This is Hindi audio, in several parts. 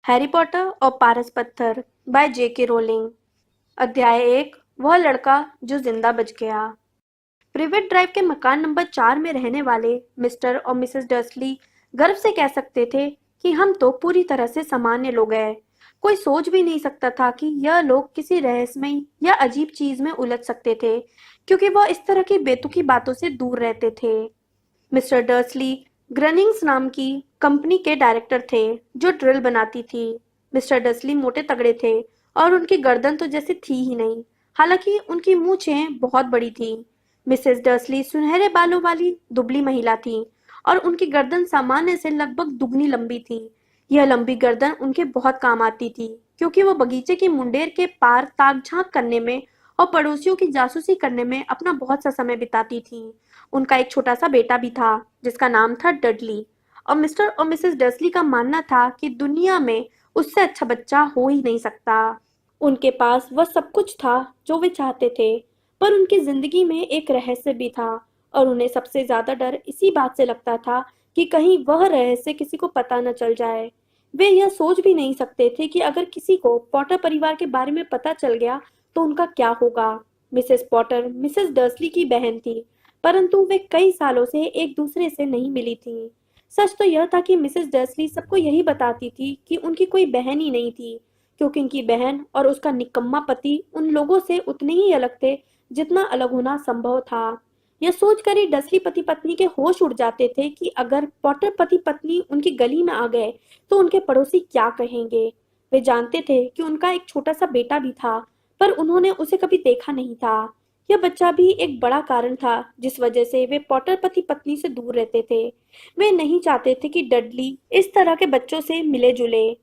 हैरी पॉटर और पारस पत्थर बाय J.K. रोलिंग। अध्याय 1। वह लड़का जो जिंदा बच गया। प्रिवेट ड्राइव के मकान नंबर 4 में रहने वाले मिस्टर और मिसेस डर्सली गर्व से कह सकते थे कि हम तो पूरी तरह से सामान्य लोग हैं। कोई सोच भी नहीं सकता था कि यह लोग किसी रहस्यमयी या अजीब चीज में उलझ सकते थे, क्योंकि वह इस तरह की बेतुकी बातों से दूर रहते थे। मिस्टर डर्सली ग्रनिंग्स नाम की कंपनी के डायरेक्टर थे, जो ड्रिल बनाती थी। मिस्टर डर्सली मोटे तगड़े थे और उनकी गर्दन तो जैसे थी ही नहीं, हालांकि उनकी मूछें बहुत बड़ी थी। मिसेस डर्सली सुनहरे बालों वाली दुबली महिला थी और उनकी गर्दन सामान्य से लगभग दुगनी लंबी थी। यह लंबी गर्दन उनके बहुत काम आती थी, क्योंकि वो बगीचे की मुंडेर के पार ताक झांक करने में और पड़ोसियों की जासूसी करने में अपना बहुत सा समय बिताती थी। उनका एक छोटा सा बेटा भी था, जिसका नाम था डडली, और मिस्टर और मिसेस डर्सली का मानना था कि दुनिया में उससे अच्छा बच्चा हो ही नहीं सकता। उनके पास वह सब कुछ था जो वे चाहते थे, पर उनकी जिंदगी में एक रहस्य भी था, और उन्हें सबसे ज्यादा डर इसी बात से लगता था कि कहीं वह रहस्य किसी को पता न चल जाए। वे यह सोच भी नहीं सकते थे कि अगर किसी को पॉटर परिवार के बारे में पता चल गया तो उनका क्या होगा। मिसेस पॉटर मिसेस डर्सली की बहन थी, परंतु वे कई सालों से एक दूसरे से नहीं मिली थीं। सच तो यह था कि मिसेस डर्सली सबको यही बताती थी कि उनकी कोई बहन ही नहीं थी, क्योंकि उनकी बहन और उसका निकम्मा पति उन लोगों से उतने ही अलग थे जितना अलग होना संभव था। यह सोचकर ही डर्सली पति पत्नी के होश उड़ जाते थे कि अगर पॉटर पति पत्नी उनकी गली में आ गए तो उनके पड़ोसी क्या कहेंगे। वे जानते थे कि उनका एक छोटा सा बेटा भी था, पर उन्होंने उसे कभी देखा नहीं था। यह बच्चा भी एक बड़ा कारण था जिस वजह से वे पॉटर पति पत्नी से दूर रहते थे। वे नहीं चाहते थे कि डडली इस तरह के बच्चों से मिले जुले।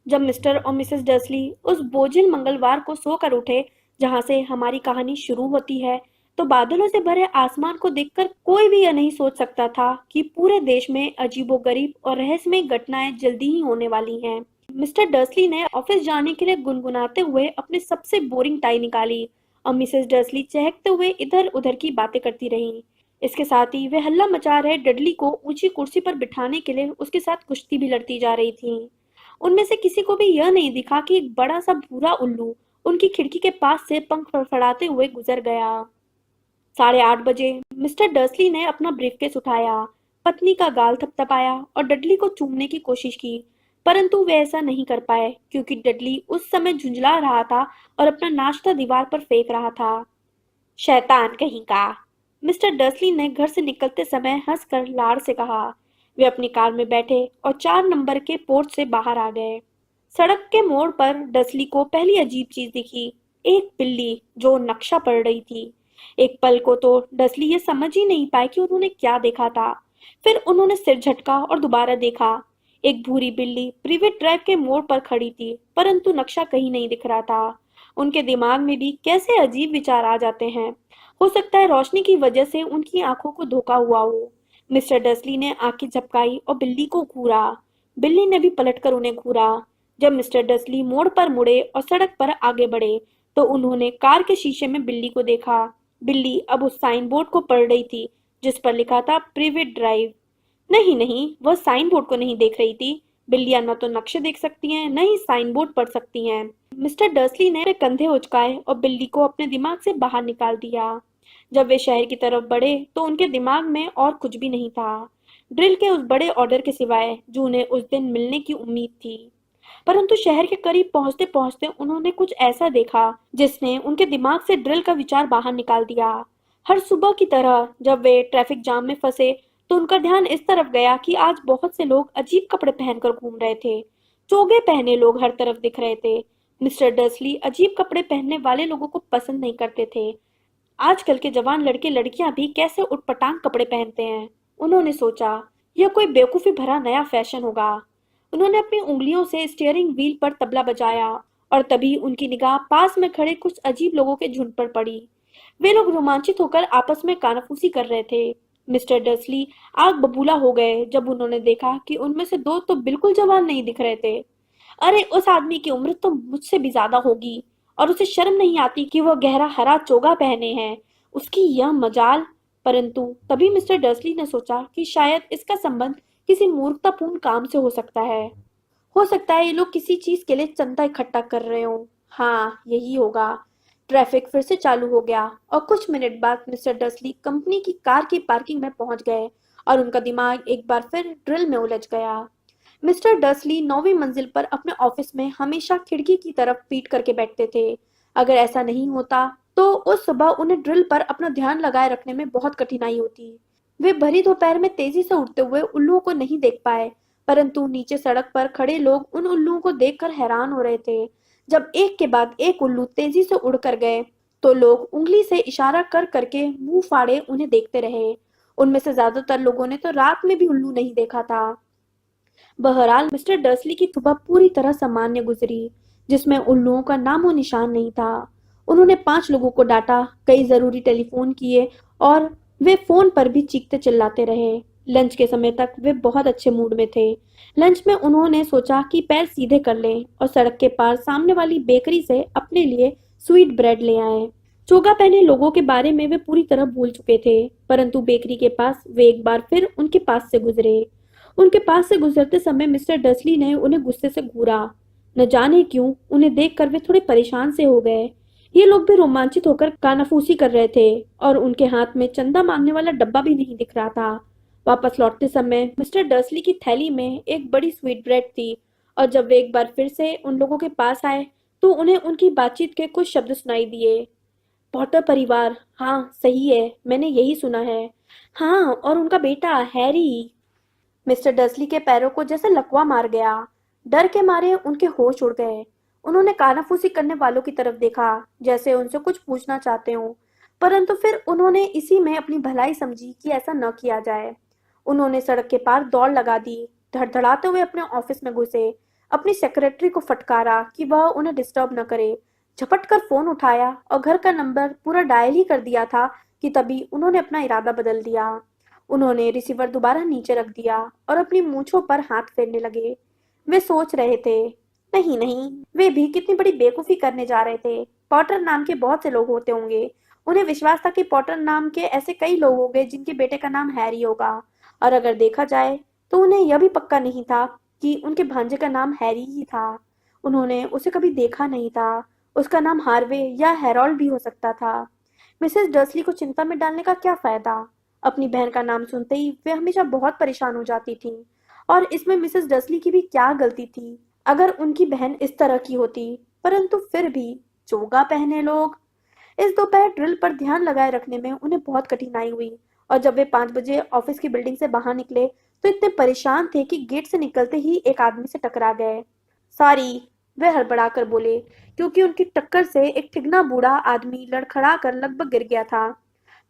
जब मिस्टर और मिसेस डर्सली उस बोझिल मंगलवार को सोकर उठे जहां से हमारी कहानी शुरू होती है, तो बादलों से भरे आसमान को देखकर कोई भी यह नहीं सोच सकता था कि पूरे देश में अजीबोगरीब और रहस्यमय घटनाएं जल्दी ही होने वाली हैं। मिस्टर डर्सली ने ऑफिस जाने के लिए गुनगुनाते हुए अपनी सबसे बोरिंग टाई निकाली, और मिसेस डर्सली चहकते हुए इधर उधर की बातें करती रहीं। इसके साथ ही वे हल्ला मचा रहे डडली को ऊंची कुर्सी पर बिठाने के लिए उसके साथ कुश्ती भी लड़ती जा रही थीं। उनमें से किसी को भी यह नहीं दिखा कि एक बड़ा सा भूरा उल्लू उनकी खिड़की के पास से पंख फड़फड़ाते हुए गुजर गया। 8:30 बजे मिस्टर डर्सली ने अपना ब्रीफकेस उठाया, पत्नी का गाल थपथपाया और डडली को चूमने की कोशिश की, परंतु वे ऐसा नहीं कर पाए क्योंकि डडली उस समय झुंझला रहा था और अपना नाश्ता दीवार पर फेंक रहा था। शैतान कहीं का, मिस्टर डर्सली ने घर से निकलते समय हंसकर लाड़ से कहा। वे अपनी कार में बैठे और 4 नंबर के पोर्च से बाहर आ गए। सड़क के मोड़ पर डर्सली को पहली अजीब चीज दिखी, एक बिल्ली जो नक्शा पढ़ रही थी। एक पल को तो डर्सली ये समझ ही नहीं पाए कि उन्होंने क्या देखा था। फिर उन्होंने सिर झटका और दोबारा देखा। एक भूरी बिल्ली प्रिवेट ड्राइव के मोड़ पर खड़ी थी, परंतु नक्शा कहीं नहीं दिख रहा था। उनके दिमाग में भी कैसे अजीब विचार आ जाते हैं। हो सकता है रोशनी की वजह से उनकी आंखों को धोखा हुआ हो। मिस्टर डर्सली ने आंखें झपकाई और बिल्ली को घूरा। बिल्ली ने भी पलटकर उन्हें घूरा। जब मिस्टर डर्सली मोड़ पर मुड़े और सड़क पर आगे बढ़े, तो उन्होंने कार के शीशे में बिल्ली को देखा। बिल्ली अब उस साइन बोर्ड को पढ़ रही थी जिस पर लिखा था प्रिवेट ड्राइव। नहीं नहीं, वह साइन बोर्ड को नहीं देख रही थी। बिल्लियां न तो नक्शे देख सकती हैं, न ही साइन बोर्ड पढ़ सकती हैं। मिस्टर डर्सली ने कंधे उचकाए और बिल्ली को अपने दिमाग से बाहर निकाल दिया। जब वे शहर की तरफ बढ़े तो उनके दिमाग में और कुछ भी नहीं था, ड्रिल के उस बड़े ऑर्डर के सिवाय जो उन्हें उस दिन मिलने की उम्मीद थी। परंतु शहर के करीब पहुंचते पहुंचते उन्होंने कुछ ऐसा देखा जिसने उनके दिमाग से ड्रिल का विचार बाहर निकाल दिया। हर सुबह की तरह जब वे ट्रैफिक जाम में फंसे, तो उनका ध्यान इस तरफ गया कि आज बहुत से लोग अजीब कपड़े पहनकर घूम रहे थे। चोगे पहने लोग हर तरफ दिख रहे थे। मिस्टर डर्सली अजीब कपड़े पहनने वाले लोगों को पसंद नहीं करते थे। आजकल के जवान लड़के लड़कियां भी कैसे उटपटांग कपड़े पहनते हैं, उन्होंने सोचा। यह कोई बेवकूफी भरा नया फैशन होगा। उन्होंने अपनी उंगलियों से स्टीयरिंग व्हील पर तबला बजाया, और तभी उनकी निगाह पास में खड़े कुछ अजीब लोगों के झुंड पर पड़ी। वे लोग रोमांचित होकर आपस में कानाफूसी कर रहे थे। मिस्टर डर्सली आग बबूला हो गए जब उन्होंने देखा कि उनमें से दो तो बिल्कुल जवान नहीं दिख रहे थे। अरे, उस आदमी की उम्र तो मुझसे भी ज्यादा होगी, और उसे शर्म नहीं आती कि वह गहरा हरा चोगा पहने हैं। उसकी यह मजाल। परंतु तभी मिस्टर डर्सली ने सोचा कि शायद इसका संबंध किसी मूर्खतापूर्ण काम से हो सकता है। हो सकता है ये लोग किसी चीज के लिए चंदा इकट्ठा कर रहे हो। हाँ, यही होगा। ट्रैफिक फिर से चालू हो गया और कुछ मिनट बाद मिस्टर डसली कंपनी की कार की पार्किंग में पहुंच गए और उनका दिमाग एक बार फिर ड्रिल में उलझ गया। मिस्टर डसली 9वीं मंजिल पर अपने ऑफिस में हमेशा खिड़की की तरफ पीठ करके बैठते थे। अगर ऐसा नहीं होता तो उस सुबह उन्हें ड्रिल पर अपना ध्यान लगाए रखने में बहुत कठिनाई होती। वे भरी दोपहर में तेजी से उड़ते हुए उल्लुओं को नहीं देख पाए, परंतु नीचे सड़क पर खड़े लोग उन उल्लुओं को देखकर हैरान हो रहे थे। जब एक के बाद एक उल्लू तेजी से उड़कर गए, तो लोग उंगली से इशारा कर करके मुंह फाड़े उन्हें देखते रहे। उनमें से ज्यादातर लोगों ने तो रात में भी उल्लू नहीं देखा था। बहरहाल मिस्टर डर्सली की सुबह पूरी तरह सामान्य गुजरी, जिसमें उल्लुओं का नामो निशान नहीं था। उन्होंने 5 लोगों को डांटा, कई जरूरी टेलीफोन किए और वे फोन पर भी चीखते चिल्लाते रहे। लंच के समय तक वे बहुत अच्छे मूड में थे। लंच में उन्होंने सोचा कि पैर सीधे कर लें और सड़क के पार सामने वाली बेकरी से अपने लिए स्वीट ब्रेड ले आए। चोगा पहने लोगों के बारे में वे पूरी तरह भूल चुके थे, परंतु बेकरी के पास वे एक बार फिर उनके पास से गुजरे। उनके पास से गुजरते समय मिस्टर डसली ने उन्हें गुस्से से घूरा। न जाने क्यों उन्हें देखकर वे थोड़े परेशान से हो गए। ये लोग भी रोमांचित होकर कानाफूसी कर रहे थे और उनके हाथ में चंदा मांगने वाला डब्बा भी नहीं दिख रहा था। वापस लौटते समय मिस्टर डर्सली की थैली में एक बड़ी स्वीट ब्रेड थी और जब वे एक बार फिर से उन लोगों के पास आए तो उन्हें उनकी बातचीत के कुछ शब्द सुनाई दिए। पॉटर परिवार, हाँ सही है, मैंने यही सुना है। हाँ, और उनका बेटा हैरी। मिस्टर डर्सली के पैरों को जैसे लकवा मार गया। डर के मारे उनके होश उड़ गए। उन्होंने कानाफूसी करने वालों की तरफ देखा, जैसे उनसे कुछ पूछना चाहते हों, परंतु फिर उन्होंने इसी में अपनी भलाई समझी कि ऐसा न किया जाए। उन्होंने सड़क के पार दौड़ लगा दी, धड़धड़ाते हुए अपने ऑफिस में घुसे। अपनी सेक्रेटरी को फटकारा कि वह उन्हें डिस्टर्ब न करे। झपट कर फोन उठाया और घर का नंबर पूरा डायल ही कर दिया था कि तभी उन्होंने अपना इरादा बदल दिया। उन्होंने रिसीवर दोबारा नीचे रख दिया और अपनी मूंछों पर हाथ फेरने लगे। वे सोच रहे थे, नहीं नहीं, वे भी कितनी बड़ी बेवकूफी करने जा रहे थे। पॉटर नाम के बहुत से लोग होते होंगे। उन्हें विश्वास था कि पॉटर नाम के ऐसे कई लोग होंगे जिनके बेटे का नाम हैरी होगा, और अगर देखा जाए तो उन्हें यह भी पक्का नहीं था कि उनके भांजे का नाम हैरी ही था। उन्होंने उसे कभी देखा नहीं था। उसका नाम हार्वे या हेरोल्ड भी हो सकता था। मिसेस डर्सली को चिंता में डालने का क्या फायदा। अपनी बहन का नाम सुनते ही वे हमेशा बहुत परेशान हो जाती थीं, और इसमें मिसेस डर्सली की भी क्या गलती थी अगर उनकी बहन इस तरह की होती। परंतु फिर भी चोगा पहने लोग। इस दोपहर ड्रिल पर ध्यान लगाए रखने में उन्हें बहुत कठिनाई हुई, और जब वे 5 बजे ऑफिस की बिल्डिंग से बाहर निकले तो इतने परेशान थे कि गेट से निकलते ही एक आदमी से टकरा गए। सॉरी, वे हड़बड़ाकर बोले, क्योंकि उनकी टक्कर से एक तिगना बूढ़ा आदमी लड़खड़ा कर लगभग गिर गया था।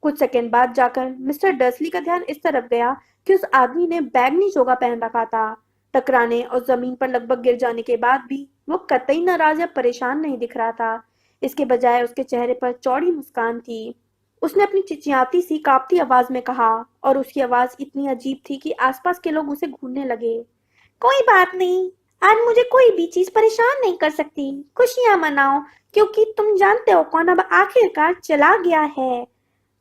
कुछ सेकंड बाद जाकर मिस्टर डर्सली का ध्यान इस तरफ गया कि उस आदमी ने बैगनी चोगा पहन रखा था। टकराने और जमीन पर लगभग गिर जाने के बाद भी वो कतई नाराज या परेशान नहीं दिख रहा था। इसके बजाय उसके चेहरे पर चौड़ी मुस्कान थी। उसने अपनी चिचियाती सी कांपती आवाज में कहा, और उसकी आवाज इतनी अजीब थी कि आसपास के लोग उसे घूरने लगे। कोई बात नहीं, आज मुझे कोई भी चीज परेशान नहीं कर सकती। खुशियां मनाओ, क्योंकि तुम जानते हो कौन अब आखिरकार चला गया है।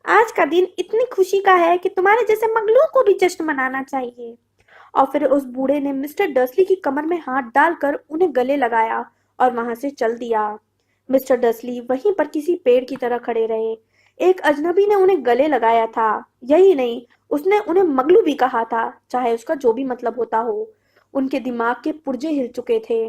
आज का दिन इतनी खुशी का है कि तुम्हारे जैसे मगलू को भी जश्न मनाना चाहिए। और फिर उस बूढ़े ने मिस्टर डर्सली की कमर में हाथ डालकर उन्हें गले लगाया और वहां से चल दिया। मिस्टर डर्सली वहीं पर किसी पेड़ की तरह खड़े रहे। एक अजनबी ने उन्हें गले लगाया था, यही नहीं, उसने उन्हें मगलू भी कहा था, चाहे उसका जो भी मतलब होता हो। उनके दिमाग के पुर्जे हिल चुके थे।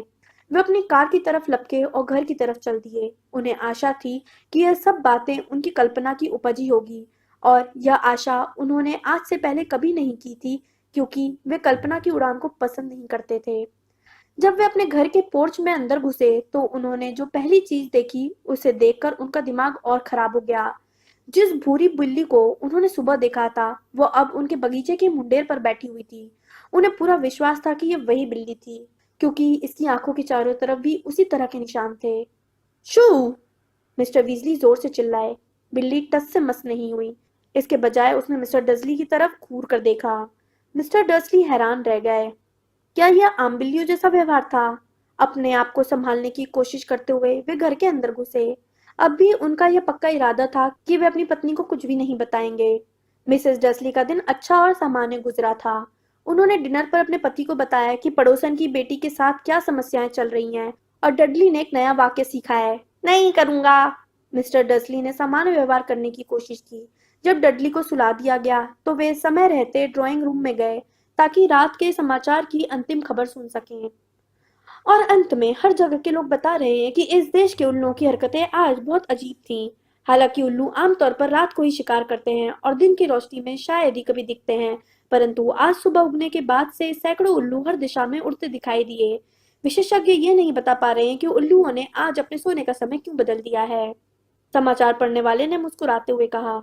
वे अपनी कार की तरफ लपके और घर की तरफ चल दिए। उन्हें आशा थी कि यह सब बातें उनकी कल्पना की उपज ही होगी, और यह आशा उन्होंने आज से पहले कभी नहीं की थी, क्योंकि वे कल्पना की उड़ान को पसंद नहीं करते थे। जब वे अपने घर के पोर्च में अंदर घुसे तो उन्होंने जो पहली चीज देखी उसे देखकर उनका दिमाग और खराब हो गया। जिस भूरी बिल्ली को उन्होंने सुबह देखा था वो अब उनके बगीचे के मुंडेर पर बैठी हुई थी। उन्हें पूरा विश्वास था कि ये वही बिल्ली थी, क्योंकि इसकी आंखों की चारों तरफ भी उसी तरह के निशान थे। शू! मिस्टर वीजली जोर से चिल्लाए। बिल्ली टस से मस नहीं हुई। इसके बजाय उसने मिस्टर डर्सली की तरफ घूर कर देखा। मिस्टर डर्सली हैरान रह गए। क्या यह आम बिल्लियों जैसा व्यवहार था? अपने आप को संभालने की कोशिश करते हुए वे घर के अंदर घुसे। अब भी उनका यह पक्का इरादा था कि वे अपनी पत्नी को कुछ भी नहीं बताएंगे। मिसेस डर्सली का दिन अच्छा और सामान्य गुजरा था। उन्होंने डिनर पर अपने पति को बताया कि पड़ोसन की बेटी के साथ क्या समस्याएं चल रही हैं और डडली ने एक नया वाक्य सीखा है, नहीं करूंगा। मिस्टर डसली ने सामान्य व्यवहार करने की कोशिश की। जब डडली को सुला दिया गया तो वे समय रहते ड्राइंग रूम में गए ताकि रात के समाचार की अंतिम खबर सुन सकें। और अंत में हर जगह के लोग बता रहे हैं कि इस देश के उल्लुओं की हरकतें आज बहुत अजीब थीं। हालांकि उल्लू आमतौर पर रात को ही शिकार करते हैं और दिन की रोशनी में शायद ही कभी दिखते हैं, परंतु आज सुबह उगने के बाद से सैकड़ों उल्लू हर दिशा में उड़ते दिखाई दिए। विशेषज्ञ ये नहीं बता पा रहे हैं कि उल्लुओं ने आज अपने सोने का समय क्यों बदल दिया है। समाचार पढ़ने वाले ने मुस्कुराते हुए कहा,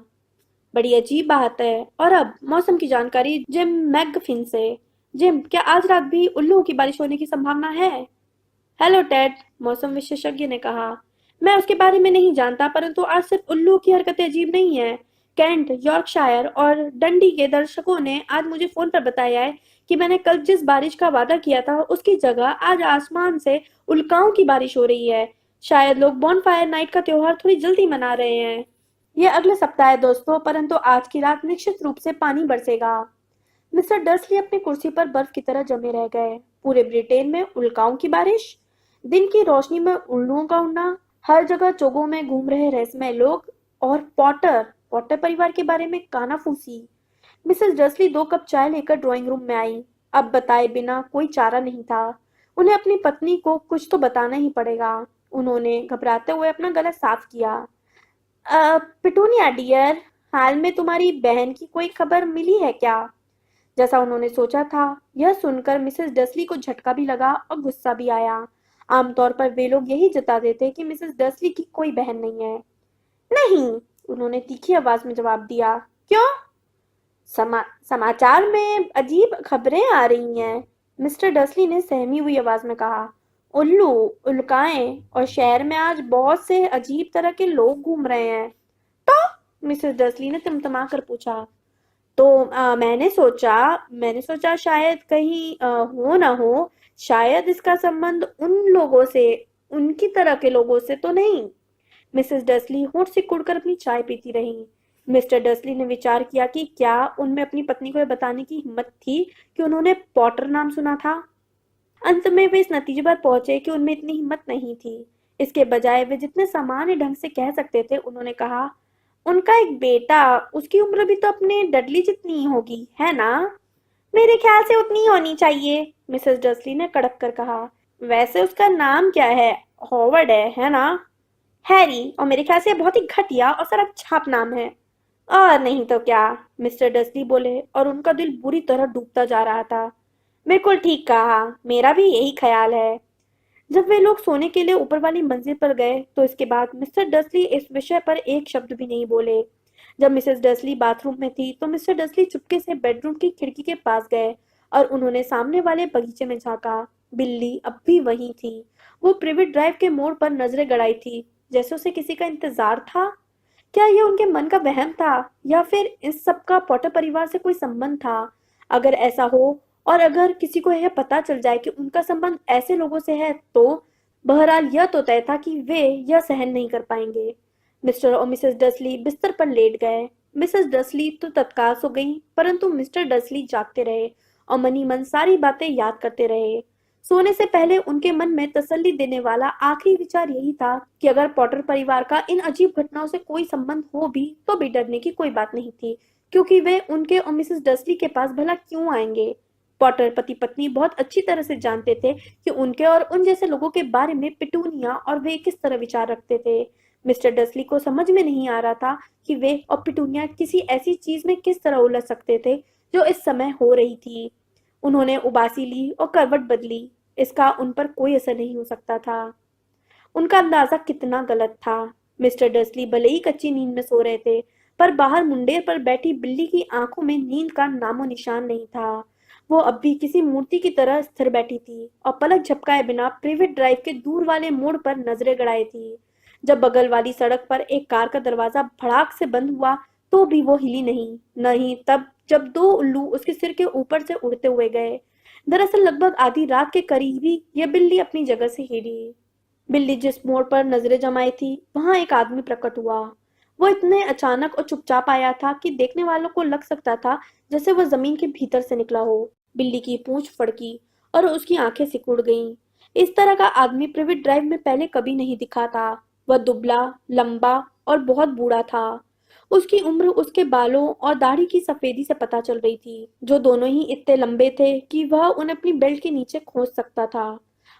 बड़ी अजीब बात है। और अब मौसम की जानकारी जिम मैगफिन से। जिम, क्या आज रात भी उल्लुओं की बारिश होने की संभावना है? हेलो टेड, मौसम विशेषज्ञ ने कहा। मैं उसके बारे में नहीं जानता, परंतु आज सिर्फ उल्लू की हरकतें अजीब नहीं है। कैंट, यॉर्कशायर और डंडी के दर्शकों ने आज मुझे फोन पर बताया है कि मैंने कल जिस बारिश का वादा किया था उसकी जगह आज आसमान से उल्काओं की बारिश हो रही है। शायद लोग बॉनफायर नाइट का त्योहार थोड़ी जल्दी मना रहे हैं। यह अगले सप्ताह है दोस्तों, परंतु आज की रात निश्चित रूप से पानी बरसेगा। मिस्टर डर्सली अपनी कुर्सी पर बर्फ की तरह जमे रह गए। पूरे ब्रिटेन में उल्काओं की बारिश, दिन की रोशनी में उल्लुओं का उड़ना, हर जगह चोगों में घूम रहे रहस्यमय लोग और पॉटर पॉटर परिवार के बारे में कानाफूसी। मिसेस डर्सली 2 कप चाय लेकर ड्राइंग रूम में आई। अब बताए बिना कोई चारा नहीं था। उन्हें अपनी पत्नी को कुछ तो बताना ही पड़ेगा। उन्होंने घबराते हुए अपना गला साफ किया। पिटूनिया डियर, हाल में तुम्हारी बहन की कोई खबर मिली है क्या? जैसा उन्होंने सोचा था, यह सुनकर मिसेस डसली को झटका भी लगा और गुस्सा भी आया। आमतौर पर वे लोग यही जताते थे कि मिसेस डसली की कोई बहन नहीं है। नहीं, उन्होंने तीखी आवाज में जवाब दिया। क्यों? समाचार में अजीब खबरें आ रही हैं, मिस्टर डसली ने सहमी हुई आवाज में कहा। उल्लू, उल्काएं और शहर में आज बहुत से अजीब तरह के लोग घूम रहे हैं। तो मिसेस डसली ने तिमतमा कर पूछा। तो मैंने सोचा शायद कहीं हो ना हो। शायद इसका संबंध उन लोगों से, उनकी तरह के लोगों से तो नहीं। मिसेस डसली होंठ सिकुड़कर अपनी चाय पीती रही। मिस्टर डसली ने विचार किया कि क्या उनमें अपनी पत्नी को यह बताने की हिम्मत थी कि उन्होंने पॉटर नाम सुना था। अंत में वे इस नतीजे पर पहुंचे कि उनमें इतनी हिम्मत नहीं थी। इसके बजाय वे जितने सामान्य ढंग से कह सकते थे, उन्होंने कहा, उनका एक बेटा, उसकी उम्र भी तो अपने डडली जितनी ही होगी, है ना? मेरे ख्याल से उतनी ही होनी चाहिए, मिसेस डसली ने कड़क कर कहा। वैसे उसका नाम क्या है? हॉवर्ड है ना? हैरी, और मेरे ख्याल से बहुत ही घटिया और सड़क छाप नाम है। और नहीं तो क्या, मिस्टर डसली बोले और उनका दिल बुरी तरह डूबता जा रहा था। बिल्कुल ठीक कहा, मेरा भी यही ख्याल है। जब वे लोग सोने के लिए ऊपर वाली मंजिल पर गए तो इसके बाद मिस्टर डसली इस विषय पर एक शब्द भी नहीं बोले। जब मिसेस डसली बाथरूम में थी तो मिस्टर डसली चुपके से बेडरूम की खिड़की के पास गए और उन्होंने सामने वाले बगीचे में झांका। बिल्ली अब भी वहीं थी। वो प्रिवेट ड्राइव के मोड़ पर नजरें गड़ाई थी, जैसे उसे किसी का इंतजार था। क्या यह उनके मन का वहम था या फिर इस सब का पॉटर परिवार से कोई संबंध था? अगर ऐसा हो और अगर किसी को यह पता चल जाए कि उनका संबंध ऐसे लोगों से है तो बहरहाल यह तो तय था कि वे यह सहन नहीं कर पाएंगे। मिस्टर और मिसेस डसली बिस्तर पर लेट गए। मिसेस डसली तो तत्काल सो गईं, परंतु मिस्टर डसली जागते रहे और मनी मन सारी बातें याद करते रहे। सोने से पहले उनके मन में तसल्ली देने वाला आखिरी विचार यही था कि अगर पॉटर परिवार का इन अजीब घटनाओं से कोई संबंध हो भी तो भी डरने की कोई बात नहीं थी, क्योंकि वे उनके और मिसेस डसली के पास भला क्यों आएंगे। पॉटर पति पत्नी बहुत अच्छी तरह से जानते थे कि उनके और उन जैसे लोगों के बारे में पिटूनिया और वे किस तरह विचार रखते थे। मिस्टर डसली को समझ में नहीं आ रहा था कि वे और पिटूनिया किसी ऐसी चीज में किस तरह उलझ सकते थे जो इस समय हो रही थी। उन्होंने उबासी ली और करवट बदली। इसका उन पर कोई असर नहीं हो सकता था। उनका अंदाजा कितना गलत था। मिस्टर डसली भले ही कच्ची नींद में सो रहे थे, पर बाहर मुंडेर पर बैठी बिल्ली की आंखों में नींद का नामो निशान नहीं था। वो अब भी किसी मूर्ति की तरह स्थिर बैठी थी और पलक झपकाए बिना प्रिवेट ड्राइव के दूर वाले मोड़ पर नजरें गड़ाई थी। जब बगल वाली सड़क पर एक कार का दरवाजा भड़ाक से बंद हुआ तो भी वो हिली नहीं, नहीं तब जब 2 उल्लू उसके सिर के ऊपर से उड़ते हुए गए। दरअसल लगभग आधी रात के करीब ही यह बिल्ली अपनी जगह से हिली। बिल्ली जिस मोड़ पर नजरें जमाई थी वहां एक आदमी प्रकट हुआ। वो इतने अचानक और चुपचाप आया था कि देखने वालों को लग सकता था जैसे वह जमीन के भीतर से निकला हो। बिल्ली की पूंछ फड़की और उसकी आंखें सिकुड़ गईं। इस तरह का आदमी प्रिवेट ड्राइव में पहले कभी नहीं दिखा था। वह दुबला, लंबा और बहुत बूढ़ा था। उसकी उम्र उसके बालों और दाढ़ी की सफेदी से पता चल रही थी, जो दोनों ही इतने लंबे थे कि वह उन्हें अपनी बेल्ट के नीचे खोज सकता था।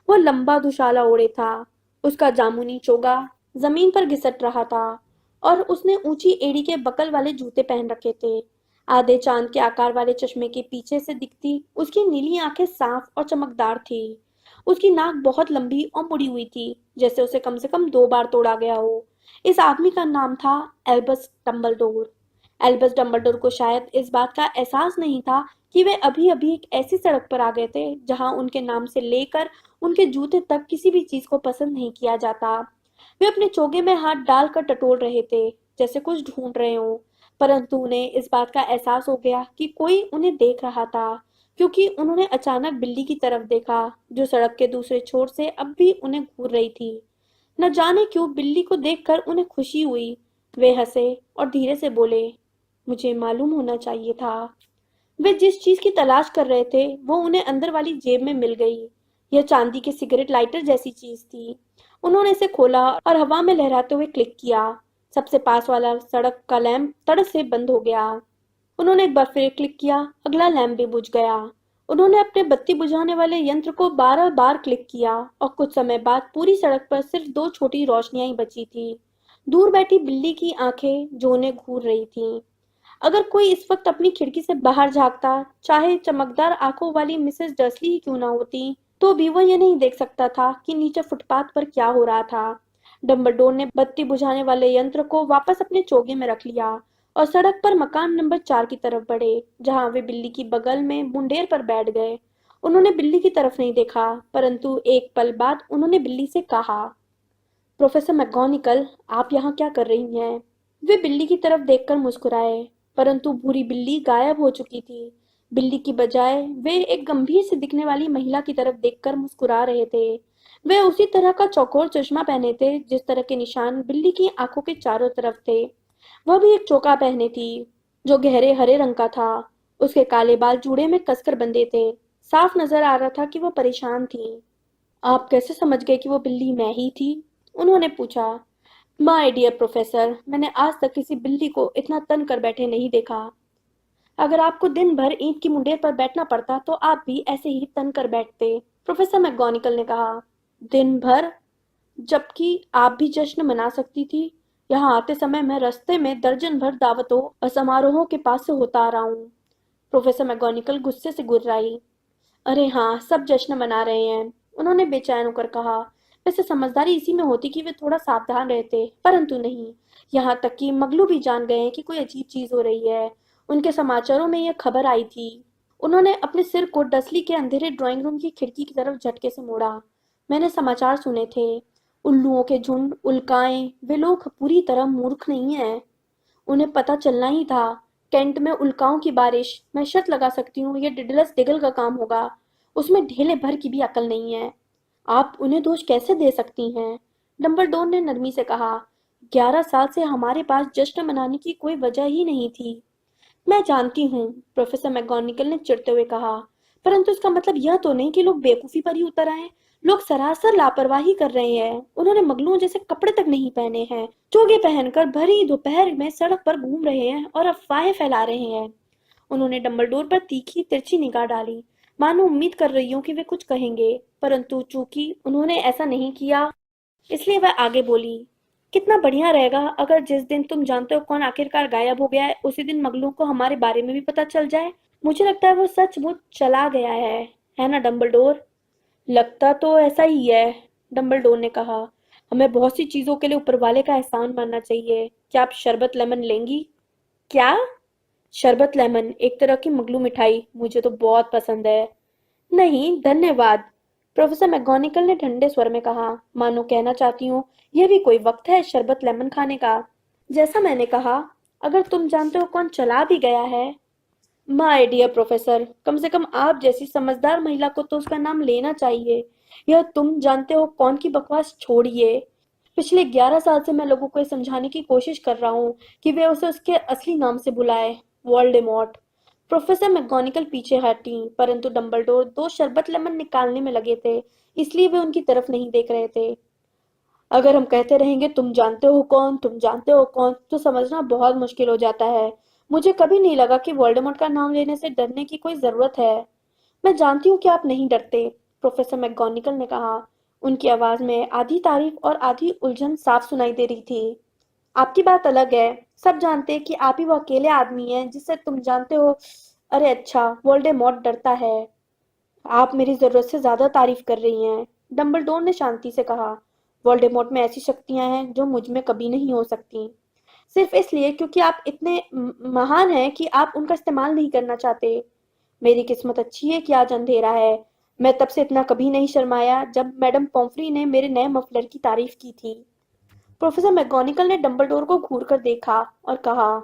वह लंबा दुशाला ओढ़े था। उसका जामुनी चोगा जमीन पर घिसट रहा था और उसने ऊंची एड़ी के बकल वाले जूते पहन रखे थे। आधे चांद के आकार वाले चश्मे के पीछे से दिखती उसकी नीली आंखें साफ और चमकदार थी। उसकी नाक बहुत लंबी और मुड़ी हुई थी, जैसे उसे कम से कम 2 बार तोड़ा गया हो। इस आदमी का नाम था एल्बस डंबलडोर। एल्बस डंबलडोर को शायद इस बात का एहसास नहीं था कि वे अभी अभी एक ऐसी सड़क पर आ गए थे जहां उनके नाम से लेकर उनके जूते तक किसी भी चीज को पसंद नहीं किया जाता। वे अपने चोगे में हाथ डालकर टटोल रहे थे, जैसे कुछ ढूंढ रहे हों, परंतु उन्हें इस बात का एहसास हो गया कि कोई उन्हें देख रहा था, क्योंकि उन्होंने अचानक बिल्ली की तरफ देखा, जो सड़क के दूसरे छोर से अब भी उन्हें घूर रही थी। न जाने क्यों बिल्ली को देखकर उन्हें खुशी हुई। वे हंसे और धीरे से बोले, मुझे मालूम होना चाहिए था। वे जिस चीज की तलाश कर रहे थे वो उन्हें अंदर वाली जेब में मिल गई। यह चांदी के सिगरेट लाइटर जैसी चीज थी। उन्होंने इसे खोला और हवा में लहराते हुए क्लिक किया। सबसे पास वाला सड़क का लैंप तड़ से बंद हो गया। उन्होंने एक बार फिर क्लिक किया, अगला लैंप भी बुझ गया। उन्होंने अपने बत्ती बुझाने वाले यंत्र को 12 बार क्लिक किया और कुछ समय बाद पूरी सड़क पर सिर्फ 2 छोटी रोशनियां ही बची थी। दूर बैठी बिल्ली की आंखें जो उन्हें घूर रही थीं। अगर कोई इस वक्त अपनी खिड़की से बाहर झांकता, चाहे चमकदार आंखों वाली मिसेस डर्सली ही क्यों ना होती, तो भी वह यह नहीं देख सकता था कि नीचे फुटपाथ पर क्या हो रहा था। डंबलडोर ने बत्ती बुझाने वाले यंत्र को वापस अपने चोगे में रख लिया और सड़क पर मकान नंबर 4 की तरफ बढ़े, जहां वे बिल्ली की बगल में मुंडेर पर बैठ गए। उन्होंने बिल्ली की तरफ नहीं देखा, परंतु एक पल बाद उन्होंने बिल्ली से कहा, प्रोफेसर मैकगोनिकल, आप यहाँ क्या कर रही हैं? वे बिल्ली की तरफ देखकर मुस्कुराए, परंतु भूरी बिल्ली गायब हो चुकी थी। बिल्ली की बजाय वे एक गंभीर से दिखने वाली महिला की तरफ देखकर मुस्कुरा रहे थे। वे उसी तरह का चौकोर चश्मा पहने थे जिस तरह के निशान बिल्ली की आंखों के चारों तरफ थे। वह भी एक चोका पहने थी, जो गहरे हरे रंग का था। उसके काले बाल जूड़े में कसकर बंधे थे। साफ नजर आ रहा था कि वह परेशान थी। आप कैसे समझ गए कि वो बिल्ली मैं ही थी? उन्होंने पूछा। माय डियर प्रोफेसर, मैंने आज तक किसी बिल्ली को इतना तन कर बैठे नहीं देखा। अगर आपको दिन भर ईंट की मुंडेर पर बैठना पड़ता तो आप भी ऐसे ही तन कर बैठते, प्रोफेसर मैकगोनिकल ने कहा। दिन भर? जबकि आप भी जश्न मना सकती थी। यहाँ आते समय मैं रास्ते में दर्जन भर दावतों और समारोहों के पास से होता आ रहा हूँ। प्रोफेसर मैकगोनिकल गुस्से से गुर्राई। अरे हाँ, सब जश्न मना रहे हैं, उन्होंने बेचैन होकर कहा। वैसे समझदारी इसी में होती कि वे थोड़ा सावधान रहते, परंतु नहीं। यहाँ तक कि मगलू भी जान गए हैं कि कोई अजीब चीज हो रही है। उनके समाचारों में यह खबर आई थी। उन्होंने अपने सिर को डसली के अंधेरे ड्राइंग रूम की खिड़की की तरफ झटके से मोड़ा। मैंने समाचार सुने थे। उल्लुओं के झुंड, उल्काएं, वे लोग पूरी तरह मूर्ख नहीं है। उन्हें पता चलना ही था। कैंट में उल्काओं की बारिश, मैं शर्त लगा सकती हूँ ये डिडलस डिगल का काम होगा। उसमें ढेले भर की भी अकल नहीं है। आप उन्हें दोष कैसे दे सकती हैं? डंबलडोर ने नरमी से कहा। 11 साल से हमारे पास जश्न मनाने की कोई वजह ही नहीं थी। मैं जानती हूँ, प्रोफेसर मैकगोनिकल ने चिढ़ते हुए कहा, परंतु इसका मतलब यह तो नहीं कि लोग बेवकूफी पर ही उतर आए। लोग सरासर लापरवाही कर रहे हैं। उन्होंने मगलुओं जैसे कपड़े तक नहीं पहने हैं, चोगे पहनकर भरी दोपहर में सड़क पर घूम रहे हैं और अफवाहें फैला रहे हैं। उन्होंने डंबलडोर पर तीखी तिरछी निगाह डाली, मानो उम्मीद कर रही हूँ कि वे कुछ कहेंगे, परंतु चूंकि उन्होंने ऐसा नहीं किया, इसलिए वह आगे बोली। कितना बढ़िया रहेगा अगर जिस दिन तुम जानते हो कौन आखिरकार गायब हो गया है, उसी दिन मगलू को हमारे बारे में भी पता चल जाए। मुझे लगता है वो सचमुच चला गया है ना डंबलडोर? लगता तो ऐसा ही है, डंबलडोर ने कहा। हमें बहुत सी चीजों के लिए ऊपर वाले का एहसान मानना चाहिए। क्या आप शरबत लेमन लेंगी? क्या? शरबत लेमन एक तरह की मगलू मिठाई, मुझे तो बहुत पसंद है। नहीं धन्यवाद, प्रोफेसर मैकगोनिकल ने ठंडे स्वर में कहा, मानो कहना चाहती हूँ यह भी कोई वक्त है शरबत लेमन खाने का। जैसा मैंने कहा, अगर तुम जानते हो कौन चला भी गया है। माय डियर प्रोफेसर, कम से कम आप जैसी समझदार महिला को तो उसका नाम लेना चाहिए। यह तुम जानते हो कौन की बकवास छोड़िए। पिछले 11 साल से मैं लोगों को ये समझाने की कोशिश कर रहा हूँ कि वे उसे उसके असली नाम से बुलाए, वोल्डेमॉर्ट। प्रोफेसर मैगोनिकल पीछे हटी, परंतु डंबलडोर 2 शरबत लेमन निकालने में लगे थे, इसलिए वे उनकी तरफ नहीं देख रहे थे। अगर हम कहते रहेंगे तुम जानते हो कौन, तुम जानते हो कौन, तो समझना बहुत मुश्किल हो जाता है। मुझे कभी नहीं लगा कि वोल्डेमॉर्ट का नाम लेने से डरने की कोई जरूरत है। मैं जानती हूँ कि आप नहीं डरते, प्रोफेसर मैगोनिकल ने कहा। उनकी आवाज में आधी तारीफ और आधी उलझन साफ सुनाई दे रही थी। आपकी बात अलग है। सब जानते हैं कि आप ही वो अकेले आदमी हैं जिससे तुम जानते हो। अरे अच्छा, वोल्डेमॉर्ट डरता है। आप मेरी जरूरत से ज्यादा तारीफ कर रही हैं, डंबलडोर ने शांति से कहा। वोल्डेमॉर्ट में ऐसी शक्तियां हैं जो मुझ में कभी नहीं हो सकती, सिर्फ इसलिए क्योंकि आप इतने महान हैं कि आप उनका इस्तेमाल नहीं करना चाहते। मेरी किस्मत अच्छी है कि आज अंधेरा है। मैं तब से इतना कभी नहीं शर्माया जब मैडम पॉम्फ्री ने मेरे नए मफलर की तारीफ की थी। प्रोफेसर मैगोनिकल ने डंबलडोर को घूर कर देखा और कहा,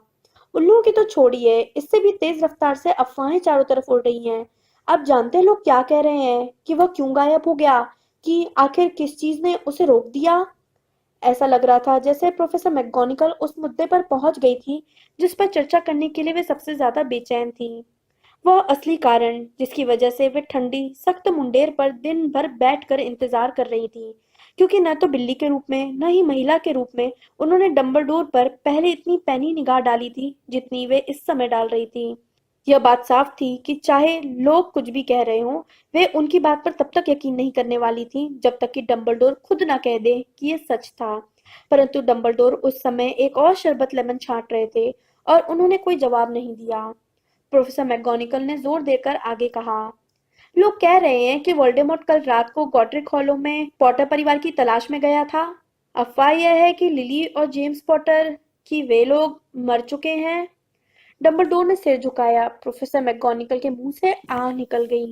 उल्लुओं की तो छोड़िए, इससे भी तेज रफ्तार से अफवाहें चारों तरफ उड़ रही हैं। आप जानते हैं लोग क्या कह रहे हैं, कि वह क्यों गायब हो गया, कि आखिर किस चीज ने उसे रोक दिया। ऐसा लग रहा था जैसे प्रोफेसर मैगोनिकल उस मुद्दे पर पहुंच गई थी जिस पर चर्चा करने के लिए वे सबसे ज्यादा बेचैन थी। वह असली कारण जिसकी वजह से वे ठंडी सख्त मुंडेर पर दिन भर बैठकर इंतजार कर रही थी, क्योंकि न तो बिल्ली के रूप में न ही महिला के रूप में उन्होंने डंबलडोर पर पहले इतनी पैनी निगाह डाली थी जितनी वे इस समय डाल रही थी। यह बात साफ थी कि चाहे लोग कुछ भी कह रहे हों, वे उनकी बात पर तब तक यकीन नहीं करने वाली थी जब तक कि डंबलडोर खुद ना कह दे कि यह सच था। परंतु डंबलडोर उस समय एक और शरबत लेमन छांट रहे थे और उन्होंने कोई जवाब नहीं दिया। प्रोफेसर मैगोनिकल ने जोर देकर आगे कहा, लोग कह रहे हैं कि वोल्डेमॉर्ट कल रात को गॉड्रिक हॉलो में पॉटर परिवार की तलाश में गया था। अफवाह यह है कि लिली और जेम्स पॉटर कि वे लोग मर चुके हैं। डंबलडोर ने सिर झुकाया। प्रोफेसर मैगोनिकल के मुंह से आह निकल गई।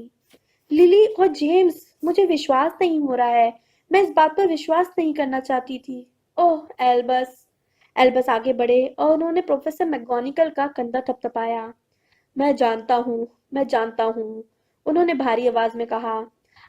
लिली और जेम्स, मुझे विश्वास नहीं हो रहा है। मैं इस बात पर विश्वास नहीं करना चाहती थी। ओह एल्बस। एल्बस आगे बढ़े और उन्होंने प्रोफेसर मैगोनिकल का कंधा थपथपाया। मैं जानता हूँ, मैं जानता हूँ, उन्होंने भारी आवाज में कहा।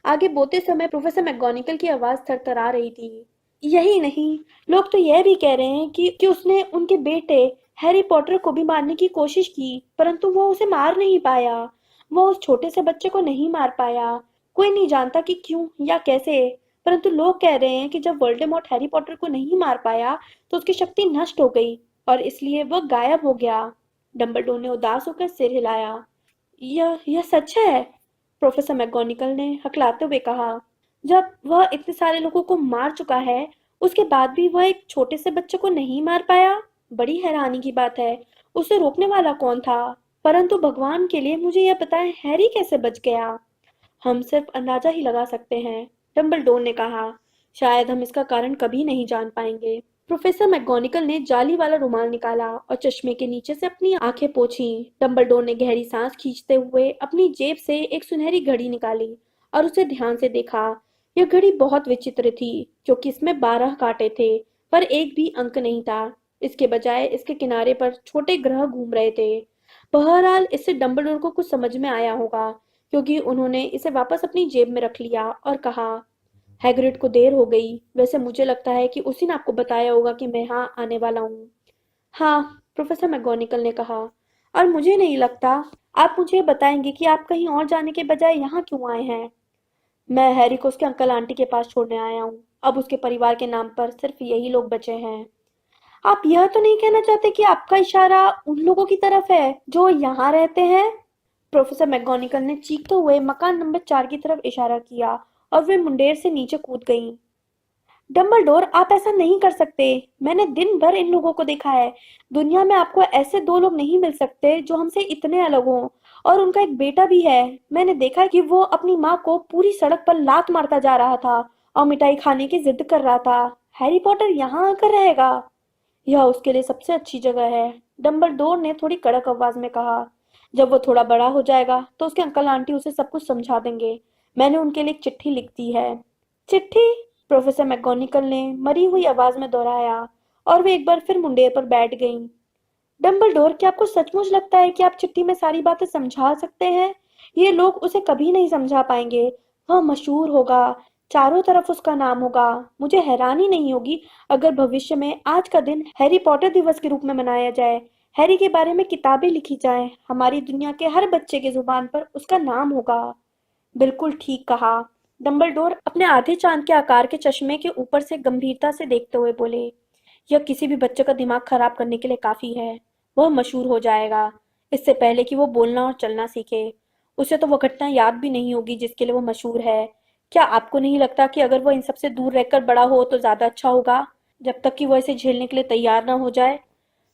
आगे बोलते समय प्रोफेसर मैगोनिकल की आवाज थरथरा रही थी। यही नहीं, लोग तो यह भी कह रहे हैं कि उसने उनके बेटे हैरी पॉटर को भी मारने की कोशिश की, परंतु वो उसे मार नहीं पाया। वो उस छोटे से बच्चे को नहीं मार पाया। कोई नहीं जानता कि क्यों या कैसे, परंतु लोग कह रहे हैं कि जब वोल्डेमॉर्ट हैरी पॉटर को नहीं मार पाया तो उसकी शक्ति नष्ट हो गई और इसलिए वह गायब हो गया। डंबलडोर ने उदास होकर सिर हिलाया। यह सच है, प्रोफेसर मैगोनिकल ने हकलाते हुए कहा। जब वह इतने सारे लोगों को मार चुका है, उसके बाद भी वह एक छोटे से बच्चे को नहीं मार पाया। बड़ी हैरानी की बात है। उसे रोकने वाला कौन था? परंतु भगवान के लिए मुझे यह बताएं, हैरी कैसे बच गया? हम सिर्फ अंदाजा ही लगा सकते हैं, डंबलडोर ने कहा। शायद हम इसका कारण कभी नहीं जान पाएंगे। प्रोफेसर मैगोनिकल ने जाली वाला रुमाल निकाला और चश्मे के नीचे से अपनी आंखें पोंछी। डंबलडोर ने गहरी सांस खींचते हुए अपनी जेब से एक सुनहरी घड़ी निकाली और उसे ध्यान से देखा। यह घड़ी बहुत विचित्र थी, क्योंकि इसमें 12 कांटे थे, पर एक भी अंक नहीं था। इसके बजाय इसके किनारे पर छोटे ग्रह घूम रहे थे। बहरहाल इससे डंबलडोर को कुछ समझ में आया होगा, क्योंकि उन्होंने इसे वापस अपनी जेब में रख लिया और कहा, हैग्रिड को देर हो गई। वैसे मुझे लगता है कि उसी ने आपको बताया होगा कि मैं यहाँ आने वाला हूँ। हाँ, प्रोफेसर मैगोनिकल ने कहा, और मुझे नहीं लगता। आप मुझे बताएंगे कि आप कहीं और जाने के बजाय यहाँ क्यों आए हैं? मैं हैरी को उसके अंकल आंटी के पास छोड़ने आया हूँ। अब उसके परिवार के नाम पर सिर्फ यही लोग बचे हैं। आप यह तो नहीं कहना चाहते कि आपका इशारा उन लोगों की तरफ है जो यहाँ रहते हैं? प्रोफेसर मैगोनिकल ने चीखते हुए मकान नंबर 4 की तरफ इशारा किया और वे मुंडेर से नीचे कूद गईं। डंबलडोर, आप ऐसा नहीं कर सकते। मैंने दिन भर इन लोगों को देखा है। दुनिया में आपको ऐसे 2 लोग नहीं मिल सकते जो हमसे इतने अलग हों। और उनका एक बेटा भी है। मैंने देखा कि वो अपनी माँ को पूरी सड़क पर लात मारता जा रहा था और मिठाई खाने की जिद कर रहा था। हैरी पॉटर यहाँ आकर रहेगा। यह उसके लिए सबसे अच्छी जगह है, डंबलडोर ने थोड़ी कड़क आवाज में कहा। जब वो थोड़ा बड़ा हो जाएगा तो उसके अंकल आंटी उसे सब कुछ समझा देंगे। मैंने उनके लिए एक चिट्ठी लिख दी है। चिट्ठी? प्रोफेसर मैगोनिकल ने मरी हुई आवाज में दोहराया और वे एक बार फिर मुंडेर पर बैठ गईं। डंबलडोर, क्या आपको सचमुच लगता है कि आप चिट्ठी में सारी बातें समझा सकते हैं? ये लोग उसे कभी नहीं समझा पाएंगे। वह मशहूर होगा, चारों तरफ उसका नाम होगा। मुझे हैरानी नहीं होगी अगर भविष्य में आज का दिन हैरी पॉटर दिवस के रूप में मनाया जाए। हैरी के बारे में किताबें लिखी जाएं, हमारी दुनिया के हर बच्चे की जुबान पर उसका नाम होगा। बिल्कुल ठीक कहा। डंबलडोर अपने आधे चांद के आकार के चश्मे के ऊपर से गंभीरता से देखते हुए बोले, यह किसी भी बच्चे का दिमाग खराब करने के लिए काफी है। वह मशहूर हो जाएगा इससे पहले कि वो बोलना और चलना सीखे। उसे तो वो घटना याद भी नहीं होगी जिसके लिए वो मशहूर है। क्या आपको नहीं लगता कि अगर वो इन सबसे दूर रहकर बड़ा हो तो ज्यादा अच्छा होगा, जब तक कि वो इसे झेलने के लिए तैयार ना हो जाए?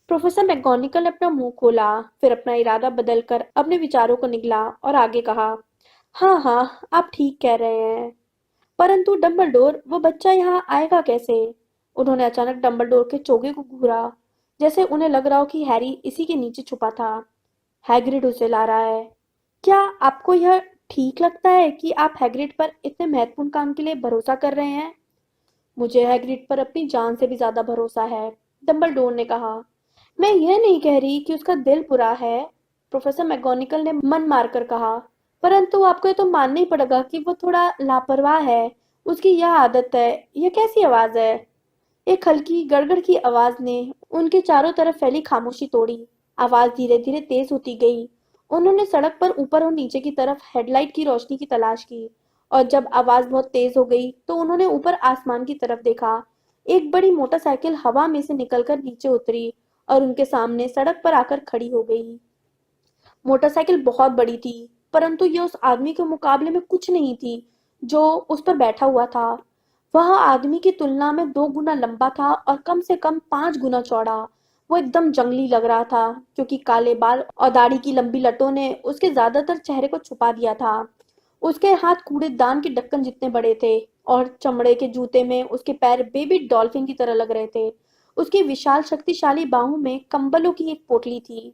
प्रोफेसर मैकगोनागल ने अपना मुंह खोला, फिर अपना इरादा बदलकर अपने विचारों को निगला और आगे कहा, हाँ हाँ, आप ठीक कह रहे हैं। परंतु डंबलडोर, वो बच्चा यहाँ आएगा कैसे? उन्होंने अचानक डंबलडोर के चोगे को घूरा, जैसे उन्हें लग रहा हो कि हैरी इसी के नीचे छुपा था। हैग्रिड उसे ला रहा है। क्या आपको यह ठीक लगता है कि आप हैग्रिड पर इतने महत्वपूर्ण काम के लिए भरोसा कर रहे हैं? मुझे हैग्रिड पर अपनी जान से भी ज्यादा भरोसा है, डंबलडोर ने कहा। मैं यह नहीं कह रही कि उसका दिल बुरा है, प्रोफेसर मैगोनिकल ने मन मारकर कहा, परंतु आपको ये तो मानना ही पड़ेगा कि वो थोड़ा लापरवाह है। उसकी यह आदत है। यह कैसी आवाज है? एक हल्की गड़गड़ की आवाज ने उनके चारों तरफ फैली खामोशी तोड़ी। आवाज धीरे धीरे तेज होती गई। उन्होंने सड़क पर ऊपर और नीचे की तरफ हेडलाइट की रोशनी की तलाश की, और जब आवाज बहुत तेज हो गई तो उन्होंने ऊपर आसमान की तरफ देखा। एक बड़ी मोटरसाइकिल हवा में से निकलकर नीचे उतरी और उनके सामने सड़क पर आकर खड़ी हो गई। मोटरसाइकिल बहुत बड़ी थी, परंतु ये उस आदमी के मुकाबले में कुछ नहीं थी जो उस पर बैठा हुआ था। वह आदमी की तुलना में 2 गुना लंबा था और कम से कम 5 गुना चौड़ा। वो एकदम जंगली लग रहा था, क्योंकि काले बाल और दाढ़ी की लंबी लटों ने उसके ज्यादातर चेहरे को छुपा दिया था। उसके हाथ कूड़ेदान के ढक्कन जितने बड़े थे और चमड़े के जूते में उसके पैर बेबी डॉल्फिन की तरह लग रहे थे। उसकी विशाल शक्तिशाली बाहों में कंबलों की एक पोटली थी।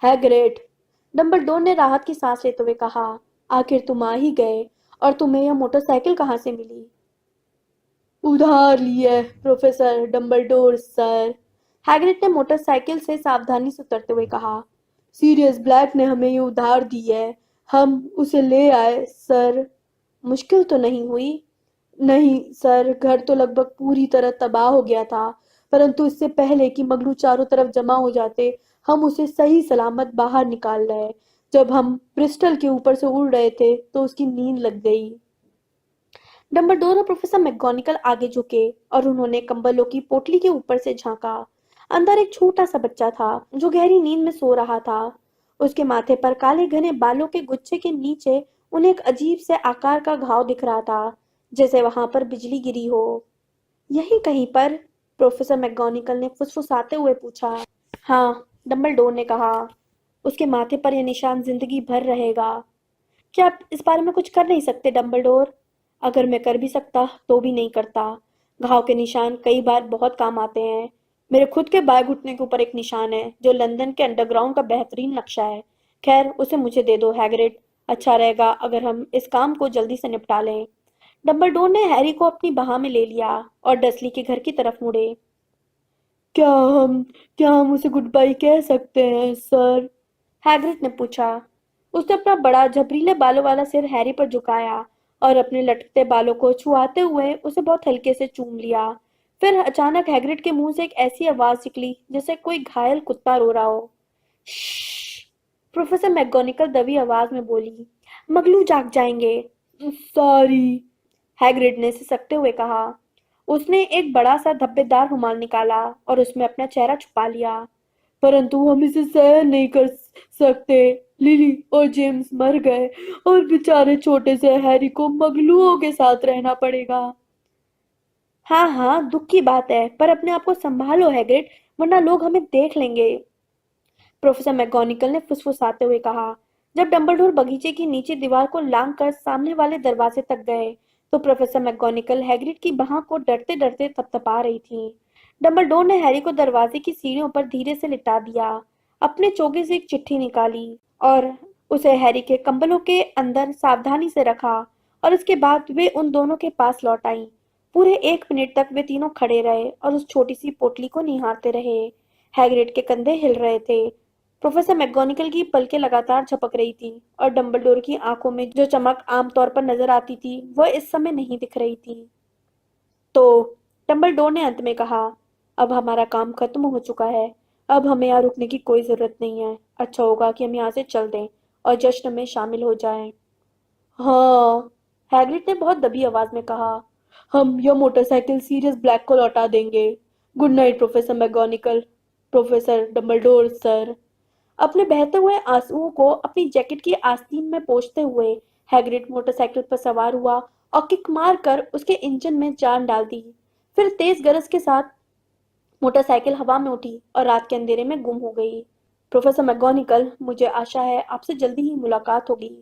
हैग्रिड, डंबलडोर ने राहत की सांस लेते हुए कहा, आखिर तुम आ ही गए। और तुम्हें यह मोटरसाइकिल कहाँ से मिली? उधार ली है, प्रोफेसर डंबलडोर सर, हैग्रिड ने मोटरसाइकिल से सावधानी से उतरते हुए कहा। सीरियस ब्लैक ने हमें ये उधार दी है। हम उसे ले आए सर। मुश्किल तो नहीं हुई? नहीं सर, घर तो लगभग पूरी तरह तबाह हो गया था, परंतु इससे पहले कि मगलू चारों तरफ जमा हो जाते, हम उसे सही सलामत बाहर निकाल लाए। जब हम ब्रिस्टल के ऊपर से उड़ रहे थे तो उसकी नींद लग गई। डंबलडोर और प्रोफेसर मैकगोनागल आगे झुके और उन्होंने कंबलों की पोटली के ऊपर से झांका। अंदर एक छोटा सा बच्चा था जो गहरी नींद में सो रहा था। उसके माथे पर काले घने बालों के गुच्छे के नीचे उन्हें एक अजीब से आकार का घाव दिख रहा था, जैसे वहां पर बिजली गिरी हो। यहीं कहीं पर? प्रोफेसर मैकगोनागल ने फुसफुसाते हुए पूछा। हाँ, डंबलडोर ने कहा, उसके माथे पर यह निशान जिंदगी भर रहेगा। क्या आप इस बारे में कुछ कर नहीं सकते डंबलडोर? अगर मैं कर भी सकता तो भी नहीं करता। घाव के निशान कई बार बहुत काम आते हैं। मेरे खुद के बाएं घुटने के ऊपर एक निशान है जो लंदन के अंडरग्राउंड का बेहतरीन नक्शा है। खैर, उसे मुझे दे दो हैग्रिड। अच्छा रहेगा अगर हम इस काम को जल्दी से निपटा लें। डंबलडोर ने हैरी को अपनी बाह में ले लिया और डसली के घर की तरफ मुड़े। क्या हम क्या हम उसे गुड बाय कह सकते हैं सर? हैग्रिड ने पूछा। उसने अपना बड़ा झबरीले बालों वाला सिर हैरी पर झुकाया और अपने लटकते बालों को छुआते हुए उसे बहुत हल्के से चूम लिया। फिर अचानक हैग्रिड के मुंह से एक ऐसी आवाज निकली जैसे कोई घायल कुत्ता रो रहा हो। श्श्श! प्रोफेसर मैकगोनागल दबी आवाज में बोली, मगलू जाग जाएंगे। सॉरी, हैग्रिड ने सिसकते हुए कहा। उसने एक बड़ा सा धब्बेदार रुमाल निकाला और उसमें अपना चेहरा छुपा लिया। परंतु हम इसे सहन नहीं कर सकते। लिली और जेम्स मर गए और बेचारे छोटे से हैरी को मगलुओं के साथ रहना पड़ेगा। हाँ हाँ, दुख की बात है, पर अपने आप को संभालो हैग्रिड, वरना लोग हमें देख लेंगे, प्रोफेसर मैकगोनागल ने फुसफुसाते हुए कहा। जब डंबलडोर बगीचे की नीचे दीवार को लांग कर सामने वाले दरवाजे तक गए तो प्रोफेसर मैकगोनागल हैग्रिड की बाह को डरते डरते थपथपा रही थी। डंबलडोर ने हैरी को दरवाजे की सीढ़ियों पर धीरे से लिटा दिया, अपने चोगे से एक चिट्ठी निकाली और उसे हैरी के कंबलों के अंदर सावधानी से रखा, और उसके बाद वे उन दोनों के पास लौट आईं। पूरे 1 मिनट तक वे तीनों खड़े रहे और उस छोटी सी पोटली को निहारते रहे। हैग्रिड के कंधे हिल रहे थे। प्रोफेसर मैकगोनागल की पलकें लगातार झपक रही थी और डंबलडोर की आंखों में जो चमक आमतौर पर नजर आती थी वह इस समय नहीं दिख रही थी। तो डंबलडोर ने अंत में कहा, अब हमारा काम खत्म हो चुका है। अब हमें यहाँ रुकने की कोई जरूरत नहीं है। अच्छा होगा कि हम यहाँ से चल दें और जश्न में शामिल हो जाएं। हाँ, हैग्रिड ने बहुत दबी आवाज में कहा। हम यह मोटरसाइकिल सीरियस ब्लैक को लौटा देंगे। Good night professor McGonagall. Professor Dumbledore sir. अपने बहते हुए आंसुओं को अपनी जैकेट की आस्तीन में पोंछते हुए हैग्रिड मोटरसाइकिल पर सवार हुआ और किक मार कर उसके इंजन में जान डाल दी। फिर तेज गरज के साथ मोटरसाइकिल हवा में उठी और रात के अंधेरे में गुम हो गई। प्रोफेसर मैगोनिकल, मुझे आशा है आपसे जल्दी ही मुलाकात होगी,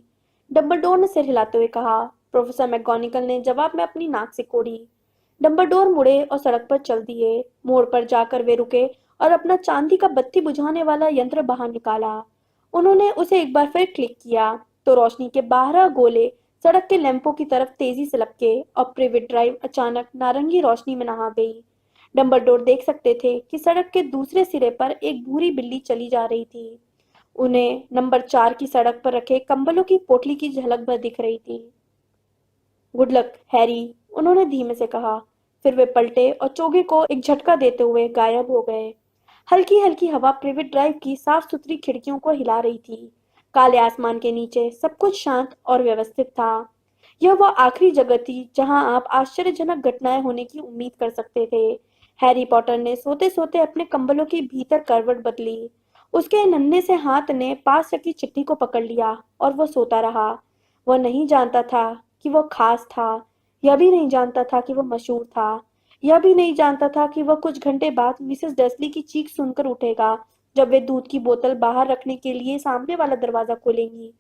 डम्बलडोर ने सिर हिलाते हुए कहा। प्रोफेसर मैगोनिकल ने जवाब में अपनी नाक से कोड़ी। डम्बलडोर मुड़े और सड़क पर चल दिए। मोड़ पर जाकर वे रुके और अपना चांदी का बत्ती बुझाने वाला यंत्र बाहर निकाला। उन्होंने उसे एक बार फिर क्लिक किया तो रोशनी के 12 गोले सड़क के लैंपों की तरफ तेजी से लपके और प्रिवेट ड्राइव अचानक नारंगी रोशनी में नहा गई। डंबलडोर देख सकते थे कि सड़क के दूसरे सिरे पर एक भूरी बिल्ली चली जा रही थी। उन्हें नंबर 4 की सड़क पर रखे कंबलों की पोटली की झलक भर दिख रही थी। गुड लक हैरी, उन्होंने धीमे से कहा। फिर वे पलटे और चोगे को एक झटका देते हुए गायब हो गए। हल्की हल्की हवा प्रिवेट ड्राइव की साफ सुथरी खिड़कियों को हिला रही थी। काले आसमान के नीचे सब कुछ शांत और व्यवस्थित था। यह वह आखिरी जगह थी जहां आप आश्चर्यजनक घटनाएं होने की उम्मीद कर सकते थे। हैरी पॉटर ने सोते सोते अपने कंबलों के भीतर करवट बदली। उसके नन्हे से हाथ ने पास रखी चिट्ठी को पकड़ लिया और वह सोता रहा। वह नहीं जानता था कि वह खास था। यह भी नहीं जानता था कि वह मशहूर था। यह भी नहीं जानता था कि वह कुछ घंटे बाद मिसेस डर्सली की चीख सुनकर उठेगा जब वे दूध की बोतल बाहर रखने के लिए सामने वाला दरवाजा खोलेंगी।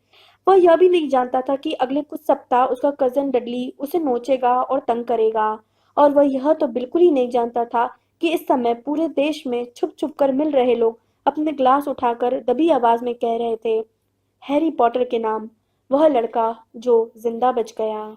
वह यह भी नहीं जानता था कि अगले कुछ सप्ताह उसका कजन डडली उसे नोचेगा और तंग करेगा। और वह यह तो बिल्कुल ही नहीं जानता था कि इस समय पूरे देश में छुप छुप कर मिल रहे लोग अपने ग्लास उठाकर दबी आवाज में कह रहे थे, हैरी पॉटर के नाम, वह लड़का जो जिंदा बच गया।